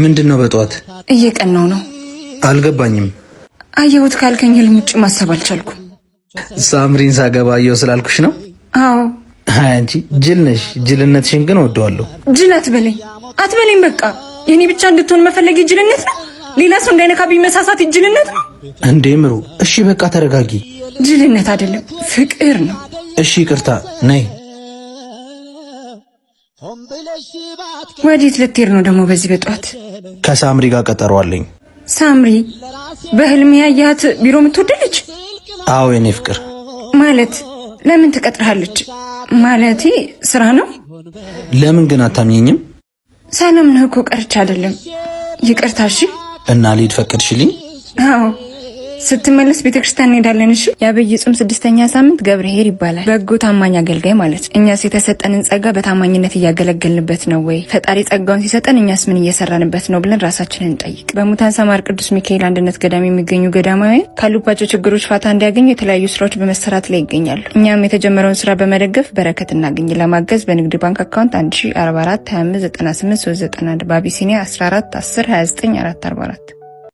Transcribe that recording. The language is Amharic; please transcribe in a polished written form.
ምንድነው በጧት እየቀናው ነው? አልገባኝም። አየሁት ካልከኝ ህልም ውጭ ማሰብ አልቻልኩም። ሳምሪን ሳገባየው ስላልኩሽ ነው? አዎ። አንቺ ጅል ነሽ። ጅልነትሽን ግን ወደዋለሁ። ጅል አትበለኝ በቃ። የኔ ብቻ እንድትሆን መፈለግ ጅልነት ነው? ሌላ ሰው እንዳይነካብኝ መሳሳት ጅልነት ነው እንዴ? ምሩ እሺ በቃ ተረጋጊ። ጅልነት አይደለም ፍቅር ነው። እሺ ይቅርታ። ነይ። ወዴት ልትሄድ ነው ደግሞ በዚህ በጧት? ከሳምሪ ጋር ቀጠሮ አለኝ። ሳምሪ በህልም ያያት ቢሮ የምትወደለች? አዎ የኔ ፍቅር። ማለት ለምን ትቀጥራለች? ማለቴ ስራ ነው። ለምን ግን አታምኘኝም? ሰላም ነህ እኮ ቀርቻ አይደለም። ይቅርታ። እሺ እና ልሂድ ፈቀድሽልኝ? አዎ ስትመለስ ቤተክርስቲያን እንሄዳለን። እሺ። የአብይ ጾም 6ኛ ሳምንት ገብርኄር ይባላል። በጎ ታማኝ አገልጋይ ማለት። እኛስ የተሰጠንን ጸጋ በታማኝነት እያገለገልንበት ነው ወይ? ፈጣሪ ጸጋውን ሲሰጠን እኛስ ምን እየሰራንበት ነው ብለን ራሳችንን እንጠይቅ። በሙታን ሰማር ቅዱስ ሚካኤል አንድነት ገዳም የሚገኙ ገዳማውያን ካሉባቸው ችግሮች ፋታ እንዲያገኙ የተለያዩ ስራዎች በመሰራት ላይ ይገኛሉ። እኛም የተጀመረውን ስራ በመደገፍ በረከት እናገኝ። ለማገዝ በንግድ ባንክ አካውንት 1044 25 98 391 በአቢሲኒያ 14 10 29 444